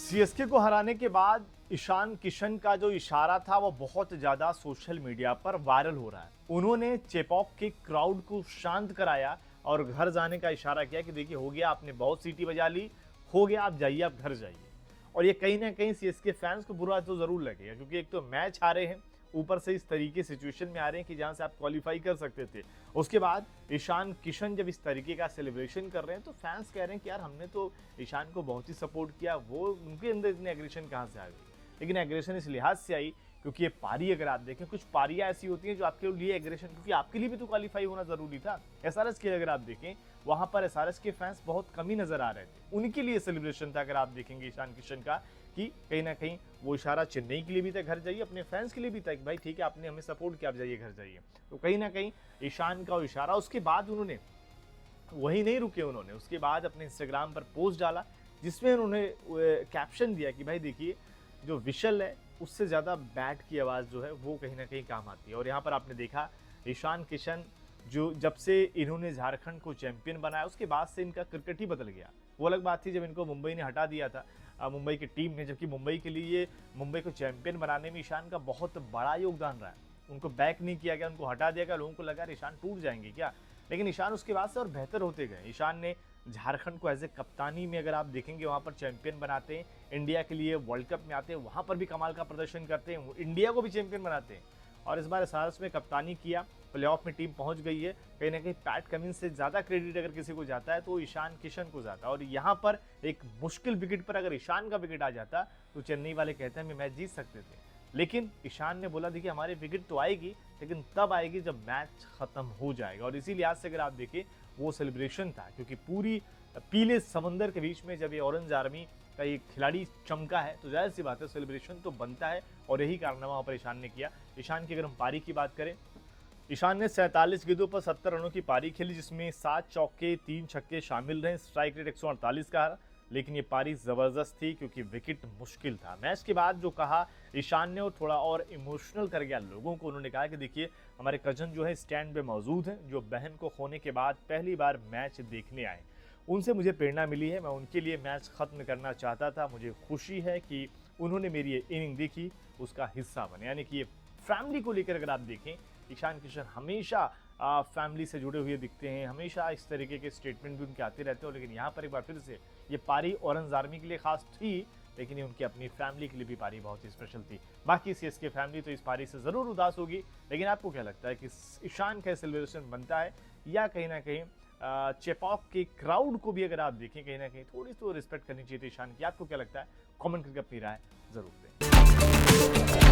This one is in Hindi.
सीएसके को हराने के बाद ईशान किशन का जो इशारा था वो बहुत ज्यादा सोशल मीडिया पर वायरल हो रहा है। उन्होंने चेपॉक के क्राउड को शांत कराया और घर जाने का इशारा किया कि देखिए हो गया, आपने बहुत सीटी बजा ली, हो गया, आप जाइए, आप घर जाइए। और ये कहीं ना कहीं सीएसके फैंस को बुरा तो जरूर लगेगा, क्योंकि एक तो मैच हारे हैं, ऊपर से इस तरीके सिचुएशन में आ रहे हैं कि जहां से आप क्वालिफाई कर सकते थे। उसके बाद ईशान किशन जब इस तरीके का सेलिब्रेशन कर रहे हैं तो फैंस कह रहे हैं कि यार हमने तो ईशान को बहुत ही सपोर्ट किया, वो उनके अंदर इतनी एग्रेशन कहाँ से आ गई। लेकिन एग्रेशन इस लिहाज से आई क्योंकि ये पारी अगर आप देखें, कुछ पारियां ऐसी होती हैं जो आपके लिए एग्रेशन, क्योंकि आपके लिए भी तो क्वालिफाई होना जरूरी था। एसआरएच के अगर आप देखें, वहां पर एसआरएच के फैंस बहुत कम ही नजर आ रहे थे, उनके लिए सेलिब्रेशन था। अगर आप देखेंगे ईशान किशन का कि कहीं ना कहीं वो इशारा चेन्नई के लिए भी था, घर जाइए, अपने फैंस के लिए भी था कि भाई ठीक है, आपने हमें सपोर्ट किया, आप जाइए, घर जाइए। तो कहीं ना कहीं ईशान का इशारा, उसके बाद उन्होंने वही नहीं रुके, उन्होंने उसके बाद अपने इंस्टाग्राम पर पोस्ट डाला जिसमें उन्होंने कैप्शन दिया कि भाई देखिए, जो विशल है उससे ज़्यादा बैट की आवाज़ जो है वो कहीं ना कहीं काम आती है। और यहाँ पर आपने देखा ईशान किशन, जो जब से इन्होंने झारखंड को चैंपियन बनाया उसके बाद से इनका क्रिकेट ही बदल गया। वो अलग बात थी जब इनको मुंबई ने हटा दिया था, मुंबई की टीम ने, जबकि मुंबई के लिए मुंबई को चैंपियन बनाने में ईशान का बहुत बड़ा योगदान रहा है। उनको बैक नहीं किया गया, उनको हटा दिया गया, लोगों को लगा ईशान टूट जाएंगे क्या, लेकिन ईशान उसके बाद से और बेहतर होते गए। ईशान ने झारखंड को एज ए कप्तानी में अगर आप देखेंगे, वहाँ पर चैंपियन बनाते हैं, इंडिया के लिए वर्ल्ड कप में आते हैं, वहाँ पर भी कमाल का प्रदर्शन करते हैं, इंडिया को भी चैंपियन बनाते हैं। और इस बार एसआरएच में कप्तानी किया, प्लेऑफ में टीम पहुंच गई है। कहीं ना कहीं पैट कमिंस से ज़्यादा क्रेडिट अगर किसी को जाता है तो ईशान किशन को जाता है। और यहाँ पर एक मुश्किल विकेट पर अगर ईशान का विकेट आ जाता तो चेन्नई वाले कहते हैं हम मैच जीत सकते थे। लेकिन ईशान ने बोला देखिए हमारी विकेट तो आएगी, लेकिन तब आएगी जब मैच खत्म हो जाएगा। और इसी लिहाज से अगर आप देखें, वो सेलिब्रेशन था, क्योंकि पूरी पीले समंदर के बीच में जब ये ऑरेंज आर्मी का ये खिलाड़ी चमका है तो जाहिर सी बात है सेलिब्रेशन तो बनता है। और यही कारनामा वहाँ पर ईशान ने किया। ईशान की अगर हम पारी की बात करें, ईशान ने 47 गेंदों पर 70 रनों की पारी खेली, जिसमें 7 चौके 3 छक्के शामिल रहे। स्ट्राइक रेट 148 का रहा, लेकिन ये पारी जबरदस्त थी क्योंकि विकेट मुश्किल था। मैच के बाद जो कहा ईशान ने, वो थोड़ा और इमोशनल कर गया लोगों को। उन्होंने कहा कि देखिए हमारे कजन जो है स्टैंड पे मौजूद हैं, जो बहन को खोने के बाद पहली बार मैच देखने आए, उनसे मुझे प्रेरणा मिली है, मैं उनके लिए मैच खत्म करना चाहता था। मुझे खुशी है कि उन्होंने मेरी ये इनिंग देखी, उसका हिस्सा बने। यानी कि ये फैमिली को लेकर अगर आप देखें, ईशान किशन हमेशा फैमिली से जुड़े हुए दिखते हैं, हमेशा इस तरीके के स्टेटमेंट भी उनके आते रहते हो। लेकिन यहाँ पर एक बार फिर से ये पारी ऑरेंज आर्मी के लिए खास थी, लेकिन ये उनकी अपनी फैमिली के लिए भी पारी बहुत ही स्पेशल थी। बाकी सीएसके फैमिली तो इस पारी से ज़रूर उदास होगी, लेकिन आपको क्या लगता है कि ईशान का सेलिब्रेशन बनता है या कहीं ना कहीं चेपॉक के क्राउड को भी अगर आप देखें, कहीं ना कहीं थोड़ी तो रिस्पेक्ट करनी चाहिए थी ईशान की? आपको क्या लगता है? कमेंट करके अपनी राय जरूर दें।